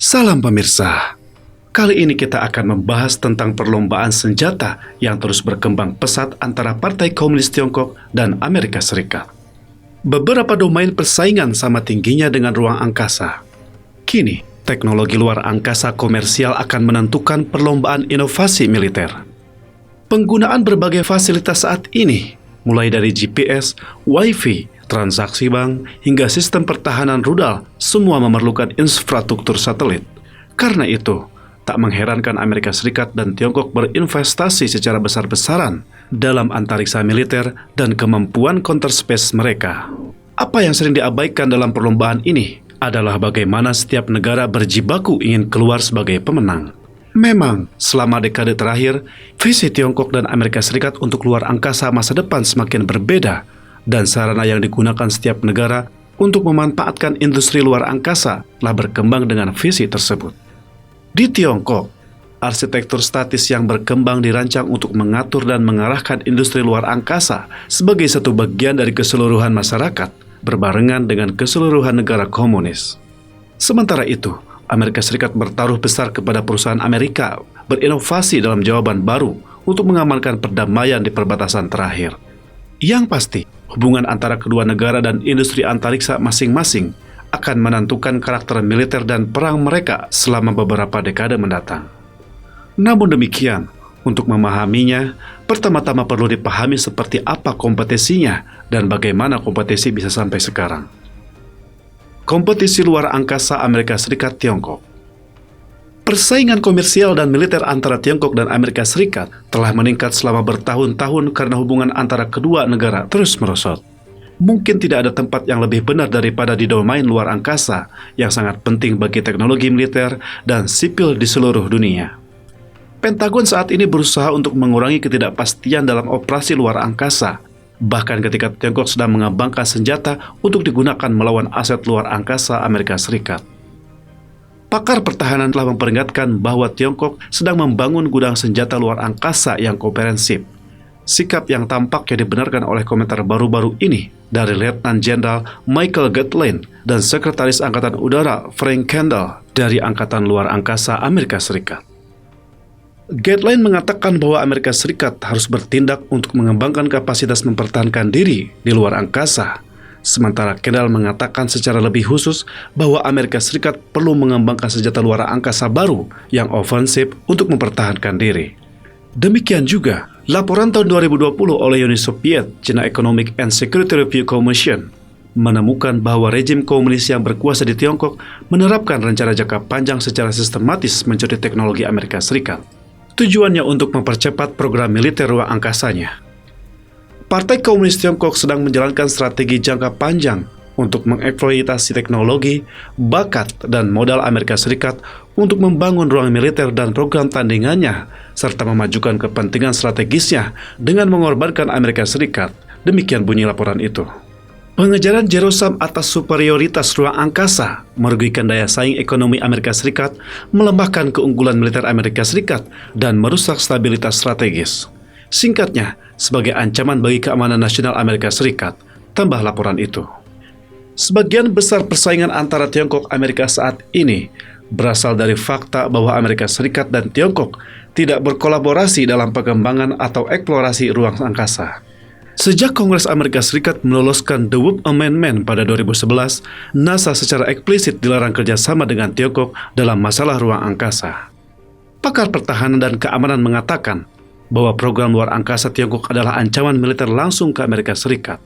Salam pemirsa, kali ini kita akan membahas tentang perlombaan senjata yang terus berkembang pesat antara Partai Komunis Tiongkok dan Amerika Serikat. Beberapa domain persaingan sama tingginya dengan ruang angkasa. Kini, teknologi luar angkasa komersial akan menentukan perlombaan inovasi militer. Penggunaan berbagai fasilitas saat ini, mulai dari GPS, Wi-Fi, transaksi bank, hingga sistem pertahanan rudal, semua memerlukan infrastruktur satelit. Karena itu, tak mengherankan Amerika Serikat dan Tiongkok berinvestasi secara besar-besaran dalam antariksa militer dan kemampuan counter space mereka. Apa yang sering diabaikan dalam perlombaan ini adalah bagaimana setiap negara berjibaku ingin keluar sebagai pemenang. Memang, selama dekade terakhir, visi Tiongkok dan Amerika Serikat untuk luar angkasa masa depan semakin berbeda, dan sarana yang digunakan setiap negara untuk memanfaatkan industri luar angkasa telah berkembang dengan visi tersebut. Di Tiongkok, arsitektur statis yang berkembang dirancang untuk mengatur dan mengarahkan industri luar angkasa sebagai satu bagian dari keseluruhan masyarakat, berbarengan dengan keseluruhan negara komunis. Sementara itu, Amerika Serikat bertaruh besar kepada perusahaan Amerika berinovasi dalam jawaban baru untuk mengamankan perdamaian di perbatasan terakhir. Yang pasti, hubungan antara kedua negara dan industri antariksa masing-masing akan menentukan karakter militer dan perang mereka selama beberapa dekade mendatang. Namun demikian, untuk memahaminya, pertama-tama perlu dipahami seperti apa kompetisinya dan bagaimana kompetisi bisa sampai sekarang. Kompetisi luar angkasa Amerika Serikat-Tiongkok. Persaingan komersial dan militer antara Tiongkok dan Amerika Serikat telah meningkat selama bertahun-tahun karena hubungan antara kedua negara terus merosot. Mungkin tidak ada tempat yang lebih benar daripada di domain luar angkasa yang sangat penting bagi teknologi militer dan sipil di seluruh dunia. Pentagon saat ini berusaha untuk mengurangi ketidakpastian dalam operasi luar angkasa, bahkan ketika Tiongkok sedang mengembangkan senjata untuk digunakan melawan aset luar angkasa Amerika Serikat. Pakar pertahanan telah memperingatkan bahwa Tiongkok sedang membangun gudang senjata luar angkasa yang komprehensif. Sikap yang tampaknya dibenarkan oleh komentar baru-baru ini dari Letnan Jenderal Michael Gatling dan Sekretaris Angkatan Udara Frank Kendall dari Angkatan Luar Angkasa Amerika Serikat. Gatling mengatakan bahwa Amerika Serikat harus bertindak untuk mengembangkan kapasitas mempertahankan diri di luar angkasa. Sementara Kendall mengatakan secara lebih khusus bahwa Amerika Serikat perlu mengembangkan senjata luar angkasa baru yang ofensif untuk mempertahankan diri. Demikian juga, laporan tahun 2020 oleh Uni Soviet China Economic and Security Review Commission menemukan bahwa rejim komunis yang berkuasa di Tiongkok menerapkan rencana jangka panjang secara sistematis mencuri teknologi Amerika Serikat. Tujuannya untuk mempercepat program militer ruang angkasanya. Partai Komunis Tiongkok sedang menjalankan strategi jangka panjang untuk mengeksploitasi teknologi, bakat, dan modal Amerika Serikat untuk membangun ruang militer dan program tandingannya, serta memajukan kepentingan strategisnya dengan mengorbankan Amerika Serikat. Demikian bunyi laporan itu. Pengejaran zero-sum atas superioritas ruang angkasa merugikan daya saing ekonomi Amerika Serikat, melemahkan keunggulan militer Amerika Serikat, dan merusak stabilitas strategis. Singkatnya, sebagai ancaman bagi keamanan nasional Amerika Serikat, tambah laporan itu. Sebagian besar persaingan antara Tiongkok dan Amerika saat ini berasal dari fakta bahwa Amerika Serikat dan Tiongkok tidak berkolaborasi dalam pengembangan atau eksplorasi ruang angkasa. Sejak Kongres Amerika Serikat meloloskan The Wood Amendment pada 2011, NASA secara eksplisit dilarang kerjasama dengan Tiongkok dalam masalah ruang angkasa. Pakar pertahanan dan keamanan mengatakan bahwa program luar angkasa Tiongkok adalah ancaman militer langsung ke Amerika Serikat.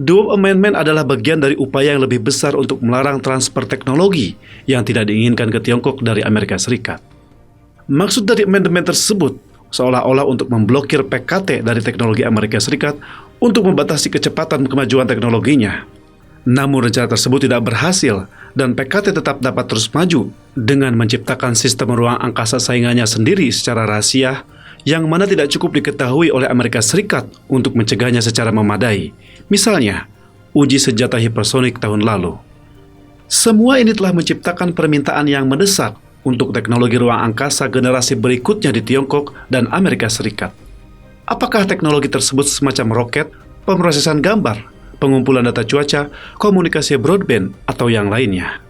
The Wood Amendment adalah bagian dari upaya yang lebih besar untuk melarang transfer teknologi yang tidak diinginkan ke Tiongkok dari Amerika Serikat. Maksud dari amendement tersebut seolah-olah untuk memblokir PKT dari teknologi Amerika Serikat untuk membatasi kecepatan kemajuan teknologinya. Namun rencana tersebut tidak berhasil dan PKT tetap dapat terus maju dengan menciptakan sistem ruang angkasa saingannya sendiri secara rahasia yang mana tidak cukup diketahui oleh Amerika Serikat untuk mencegahnya secara memadai. Misalnya, uji senjata hipersonik tahun lalu. Semua ini telah menciptakan permintaan yang mendesak untuk teknologi ruang angkasa generasi berikutnya di Tiongkok dan Amerika Serikat. Apakah teknologi tersebut semacam roket, pemrosesan gambar, pengumpulan data cuaca, komunikasi broadband, atau yang lainnya?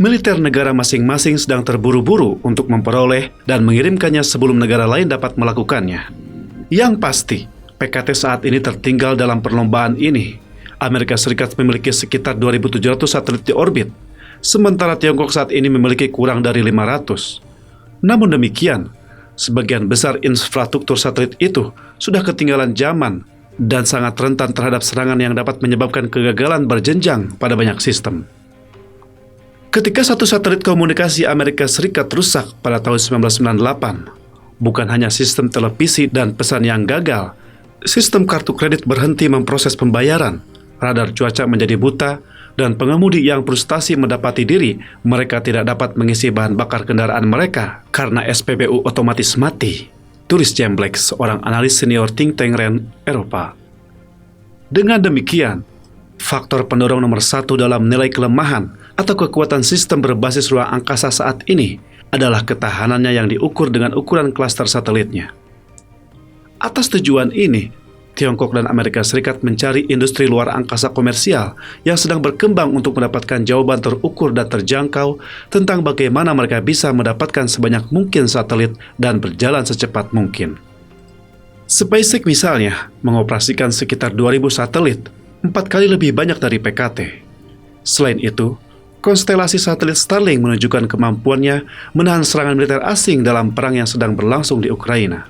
Militer negara masing-masing sedang terburu-buru untuk memperoleh dan mengirimkannya sebelum negara lain dapat melakukannya. Yang pasti, PKT saat ini tertinggal dalam perlombaan ini. Amerika Serikat memiliki sekitar 2.700 satelit di orbit, sementara Tiongkok saat ini memiliki kurang dari 500. Namun demikian, sebagian besar infrastruktur satelit itu sudah ketinggalan zaman dan sangat rentan terhadap serangan yang dapat menyebabkan kegagalan berjenjang pada banyak sistem. Ketika satu satelit komunikasi Amerika Serikat rusak pada tahun 1998, bukan hanya sistem televisi dan pesan yang gagal, sistem kartu kredit berhenti memproses pembayaran, radar cuaca menjadi buta, dan pengemudi yang frustasi mendapati diri mereka tidak dapat mengisi bahan bakar kendaraan mereka karena SPBU otomatis mati, tulis James Blake, seorang analis senior think tank RAND Eropa. Dengan demikian, faktor pendorong nomor satu dalam nilai kelemahan atau kekuatan sistem berbasis ruang angkasa saat ini adalah ketahanannya yang diukur dengan ukuran klaster satelitnya. Atas tujuan ini, Tiongkok dan Amerika Serikat mencari industri luar angkasa komersial yang sedang berkembang untuk mendapatkan jawaban terukur dan terjangkau tentang bagaimana mereka bisa mendapatkan sebanyak mungkin satelit dan berjalan secepat mungkin. SpaceX misalnya mengoperasikan sekitar 2.000 satelit, 4 kali lebih banyak dari PKT. Selain itu, konstelasi satelit Starlink menunjukkan kemampuannya menahan serangan militer asing dalam perang yang sedang berlangsung di Ukraina.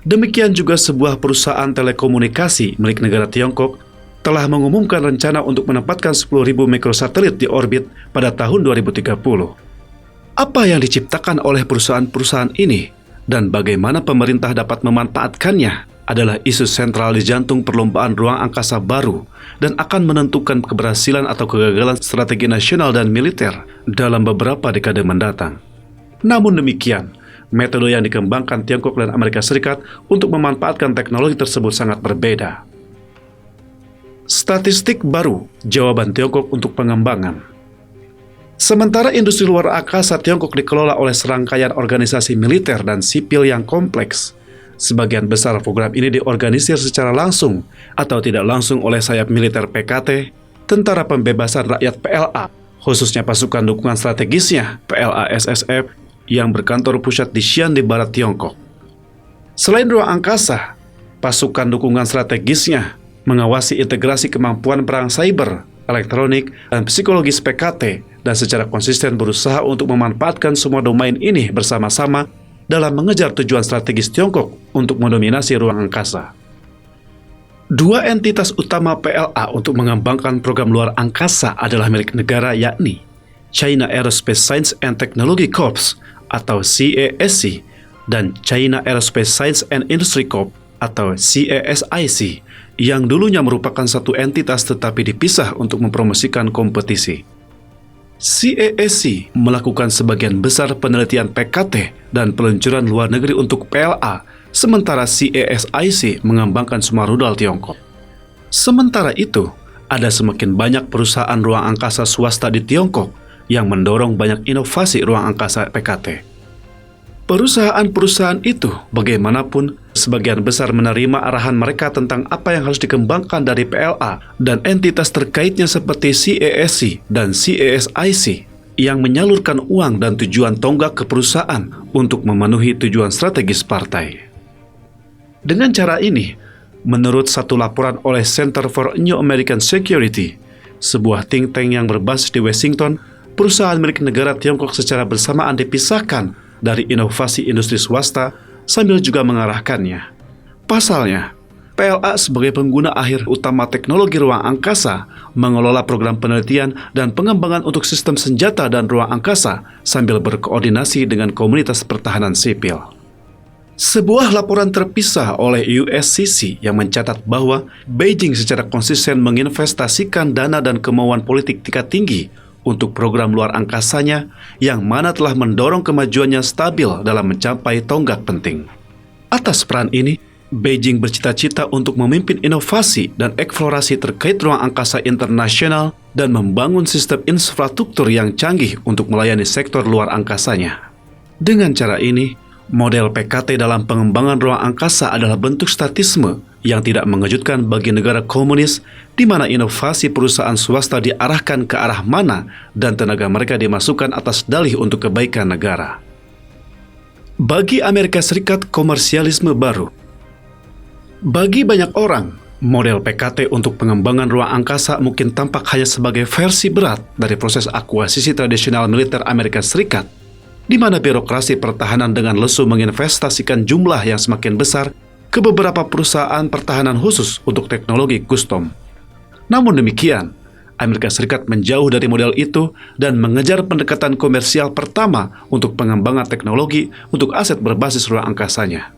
Demikian juga sebuah perusahaan telekomunikasi milik negara Tiongkok telah mengumumkan rencana untuk menempatkan 10.000 mikrosatelit di orbit pada tahun 2030. Apa yang diciptakan oleh perusahaan-perusahaan ini dan bagaimana pemerintah dapat memanfaatkannya adalah isu sentral di jantung perlombaan ruang angkasa baru dan akan menentukan keberhasilan atau kegagalan strategi nasional dan militer dalam beberapa dekade mendatang. Namun demikian, metode yang dikembangkan Tiongkok dan Amerika Serikat untuk memanfaatkan teknologi tersebut sangat berbeda. Statistik baru, jawaban Tiongkok untuk pengembangan. Sementara industri luar angkasa Tiongkok dikelola oleh serangkaian organisasi militer dan sipil yang kompleks, sebagian besar program ini diorganisir secara langsung atau tidak langsung oleh sayap militer PKT, Tentara Pembebasan Rakyat PLA, khususnya pasukan dukungan strategisnya PLA SSF, yang berkantor pusat di Xi'an di barat Tiongkok. Selain ruang angkasa, pasukan dukungan strategisnya mengawasi integrasi kemampuan perang cyber, elektronik, dan psikologis PKT dan secara konsisten berusaha untuk memanfaatkan semua domain ini bersama-sama dalam mengejar tujuan strategis Tiongkok untuk mendominasi ruang angkasa. Dua entitas utama PLA untuk mengembangkan program luar angkasa adalah milik negara, yakni China Aerospace Science and Technology Corps atau CASC dan China Aerospace Science and Industry Corp atau CASIC yang dulunya merupakan satu entitas tetapi dipisah untuk mempromosikan kompetisi. CASC melakukan sebagian besar penelitian PKT dan peluncuran luar negeri untuk PLA, sementara CASIC mengembangkan semua rudal Tiongkok. Sementara itu, ada semakin banyak perusahaan ruang angkasa swasta di Tiongkok yang mendorong banyak inovasi ruang angkasa PKT. Perusahaan-perusahaan itu bagaimanapun sebagian besar menerima arahan mereka tentang apa yang harus dikembangkan dari PLA dan entitas terkaitnya seperti CASC dan CASIC yang menyalurkan uang dan tujuan tonggak ke perusahaan untuk memenuhi tujuan strategis partai. Dengan cara ini, menurut satu laporan oleh Center for New American Security, sebuah think tank yang berbasis di Washington, perusahaan milik negara Tiongkok secara bersamaan dipisahkan dari inovasi industri swasta sambil juga mengarahkannya. Pasalnya, PLA sebagai pengguna akhir utama teknologi ruang angkasa mengelola program penelitian dan pengembangan untuk sistem senjata dan ruang angkasa sambil berkoordinasi dengan komunitas pertahanan sipil. Sebuah laporan terpisah oleh USCC yang mencatat bahwa Beijing secara konsisten menginvestasikan dana dan kemauan politik tingkat tinggi untuk program luar angkasanya yang mana telah mendorong kemajuannya stabil dalam mencapai tonggak penting. Atas peran ini, Beijing bercita-cita untuk memimpin inovasi dan eksplorasi terkait ruang angkasa internasional dan membangun sistem infrastruktur yang canggih untuk melayani sektor luar angkasanya. Dengan cara ini, model PKT dalam pengembangan ruang angkasa adalah bentuk statisme yang tidak mengejutkan bagi negara komunis, di mana inovasi perusahaan swasta diarahkan ke arah mana dan tenaga mereka dimasukkan atas dalih untuk kebaikan negara. Bagi Amerika Serikat, komersialisme baru. Bagi banyak orang, model PKT untuk pengembangan ruang angkasa mungkin tampak hanya sebagai versi berat dari proses akuisisi tradisional militer Amerika Serikat, di mana birokrasi pertahanan dengan lesu menginvestasikan jumlah yang semakin besar ke beberapa perusahaan pertahanan khusus untuk teknologi custom. Namun demikian, Amerika Serikat menjauh dari model itu dan mengejar pendekatan komersial pertama untuk pengembangan teknologi untuk aset berbasis ruang angkasanya.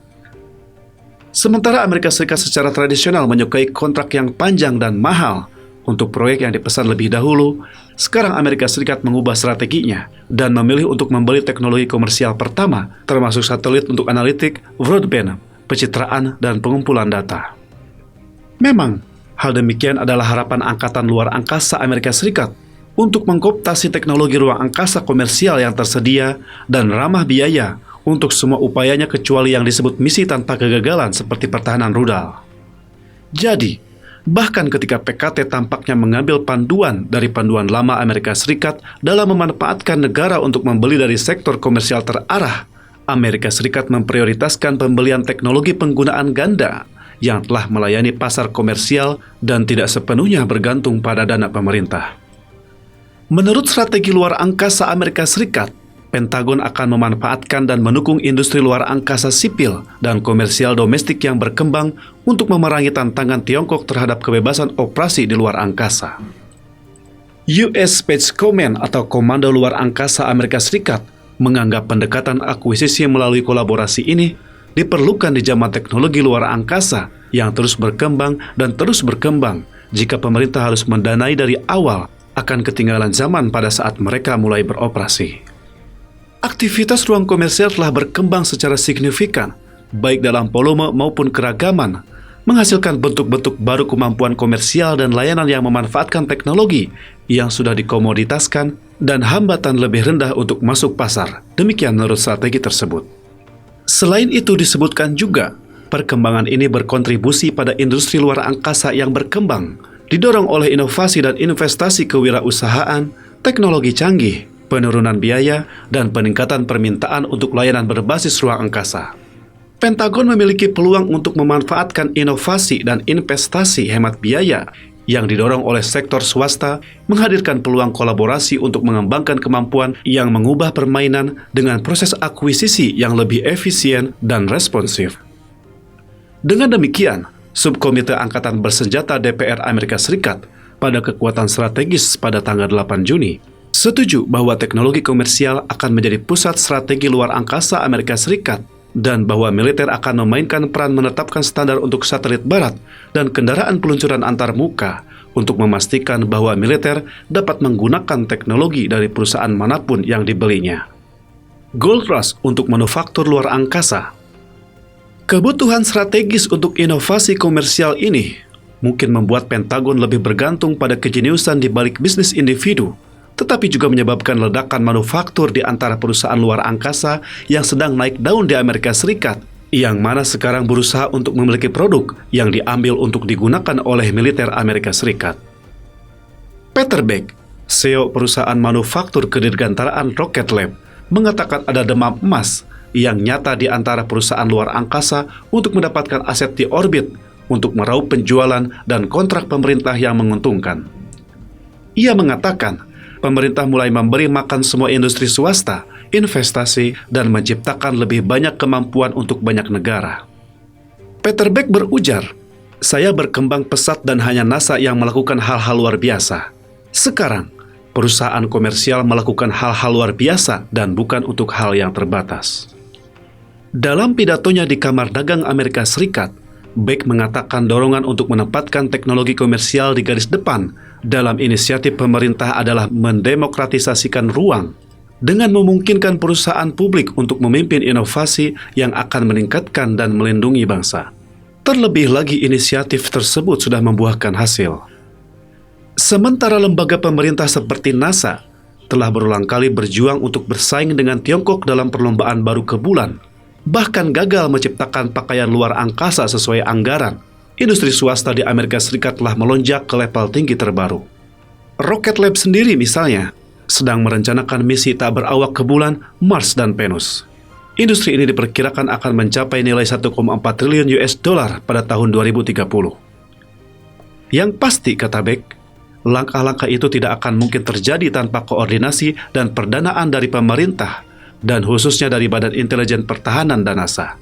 Sementara Amerika Serikat secara tradisional menyukai kontrak yang panjang dan mahal untuk proyek yang dipesan lebih dahulu, sekarang Amerika Serikat mengubah strateginya dan memilih untuk membeli teknologi komersial pertama, termasuk satelit untuk analitik, broadband, pencitraan, dan pengumpulan data. Memang, hal demikian adalah harapan Angkatan Luar Angkasa Amerika Serikat untuk mengkooptasi teknologi ruang angkasa komersial yang tersedia dan ramah biaya untuk semua upayanya kecuali yang disebut misi tanpa kegagalan seperti pertahanan rudal. Jadi, bahkan ketika PKT tampaknya mengambil panduan dari panduan lama Amerika Serikat dalam memanfaatkan negara untuk membeli dari sektor komersial terarah, Amerika Serikat memprioritaskan pembelian teknologi penggunaan ganda yang telah melayani pasar komersial dan tidak sepenuhnya bergantung pada dana pemerintah. Menurut strategi luar angkasa Amerika Serikat, Pentagon akan memanfaatkan dan mendukung industri luar angkasa sipil dan komersial domestik yang berkembang untuk memerangi tantangan Tiongkok terhadap kebebasan operasi di luar angkasa. US Space Command atau Komando Luar Angkasa Amerika Serikat menganggap pendekatan akuisisi melalui kolaborasi ini diperlukan di zaman teknologi luar angkasa yang terus berkembang dan terus berkembang jika pemerintah harus mendanai dari awal akan ketinggalan zaman pada saat mereka mulai beroperasi. Aktivitas ruang komersial telah berkembang secara signifikan, baik dalam volume maupun keragaman, menghasilkan bentuk-bentuk baru kemampuan komersial dan layanan yang memanfaatkan teknologi yang sudah dikomoditaskan dan hambatan lebih rendah untuk masuk pasar. Demikian menurut strategi tersebut. Selain itu disebutkan juga, perkembangan ini berkontribusi pada industri luar angkasa yang berkembang, didorong oleh inovasi dan investasi kewirausahaan, teknologi canggih, penurunan biaya, dan peningkatan permintaan untuk layanan berbasis ruang angkasa. Pentagon memiliki peluang untuk memanfaatkan inovasi dan investasi hemat biaya yang didorong oleh sektor swasta, menghadirkan peluang kolaborasi untuk mengembangkan kemampuan yang mengubah permainan dengan proses akuisisi yang lebih efisien dan responsif. Dengan demikian, Subkomite Angkatan Bersenjata DPR Amerika Serikat pada kekuatan strategis pada tanggal 8 Juni setuju bahwa teknologi komersial akan menjadi pusat strategi luar angkasa Amerika Serikat dan bahwa militer akan memainkan peran menetapkan standar untuk satelit barat dan kendaraan peluncuran antar muka untuk memastikan bahwa militer dapat menggunakan teknologi dari perusahaan manapun yang dibelinya. Gold Rush untuk manufaktur luar angkasa. Kebutuhan strategis untuk inovasi komersial ini mungkin membuat Pentagon lebih bergantung pada kejeniusan di balik bisnis individu, tetapi juga menyebabkan ledakan manufaktur di antara perusahaan luar angkasa yang sedang naik daun di Amerika Serikat, yang mana sekarang berusaha untuk memiliki produk yang diambil untuk digunakan oleh militer Amerika Serikat. Peter Beck, CEO perusahaan manufaktur kedirgantaraan Rocket Lab, mengatakan ada demam emas yang nyata di antara perusahaan luar angkasa untuk mendapatkan aset di orbit untuk meraup penjualan dan kontrak pemerintah yang menguntungkan. Ia mengatakan, pemerintah mulai memberi makan semua industri swasta, investasi, dan menciptakan lebih banyak kemampuan untuk banyak negara. Peter Beck berujar, "Saya berkembang pesat dan hanya NASA yang melakukan hal-hal luar biasa. Sekarang, perusahaan komersial melakukan hal-hal luar biasa dan bukan untuk hal yang terbatas." Dalam pidatonya di Kamar Dagang Amerika Serikat, Beck mengatakan dorongan untuk menempatkan teknologi komersial di garis depan dalam inisiatif pemerintah adalah mendemokratisasikan ruang dengan memungkinkan perusahaan publik untuk memimpin inovasi yang akan meningkatkan dan melindungi bangsa. Terlebih lagi inisiatif tersebut sudah membuahkan hasil. Sementara lembaga pemerintah seperti NASA telah berulang kali berjuang untuk bersaing dengan Tiongkok dalam perlombaan baru ke bulan, bahkan gagal menciptakan pakaian luar angkasa sesuai anggaran, industri swasta di Amerika Serikat telah melonjak ke level tinggi terbaru. Rocket Lab sendiri misalnya, sedang merencanakan misi tak berawak ke bulan, Mars, dan Venus. Industri ini diperkirakan akan mencapai nilai 1,4 triliun US dollar pada tahun 2030. Yang pasti, kata Beck, langkah-langkah itu tidak akan mungkin terjadi tanpa koordinasi dan perdanaan dari pemerintah, dan khususnya dari Badan Intelijen Pertahanan dan NASA.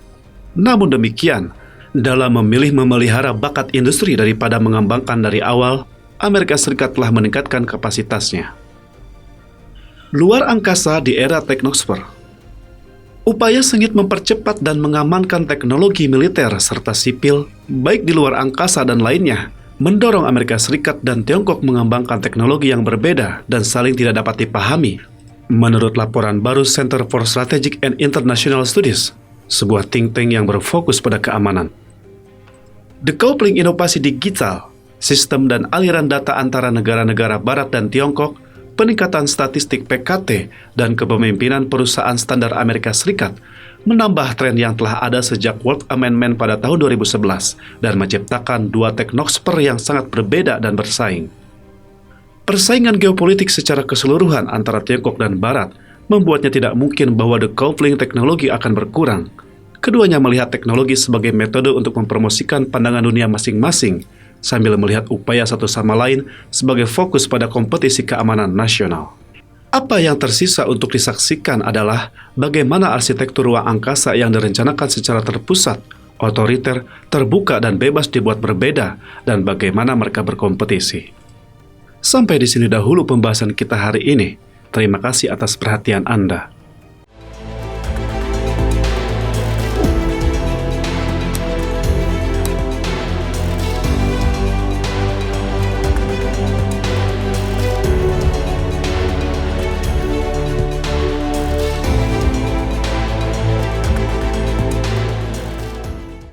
Namun demikian, dalam memilih memelihara bakat industri daripada mengembangkan dari awal, Amerika Serikat telah meningkatkan kapasitasnya. Luar angkasa di era teknosfer. Upaya sengit mempercepat dan mengamankan teknologi militer serta sipil, baik di luar angkasa dan lainnya, mendorong Amerika Serikat dan Tiongkok mengembangkan teknologi yang berbeda dan saling tidak dapat dipahami. Menurut laporan baru Center for Strategic and International Studies, sebuah think tank yang berfokus pada keamanan. Decoupling inovasi digital, sistem dan aliran data antara negara-negara Barat dan Tiongkok, peningkatan statistik PKT, dan kepemimpinan perusahaan standar Amerika Serikat menambah tren yang telah ada sejak World Amendment pada tahun 2011 dan menciptakan dua teknosfer yang sangat berbeda dan bersaing. Persaingan geopolitik secara keseluruhan antara Tiongkok dan Barat membuatnya tidak mungkin bahwa decoupling teknologi akan berkurang. Keduanya melihat teknologi sebagai metode untuk mempromosikan pandangan dunia masing-masing, sambil melihat upaya satu sama lain sebagai fokus pada kompetisi keamanan nasional. Apa yang tersisa untuk disaksikan adalah bagaimana arsitektur ruang angkasa yang direncanakan secara terpusat, otoriter, terbuka, dan bebas dibuat berbeda, dan bagaimana mereka berkompetisi. Sampai di sini dahulu pembahasan kita hari ini. Terima kasih atas perhatian Anda.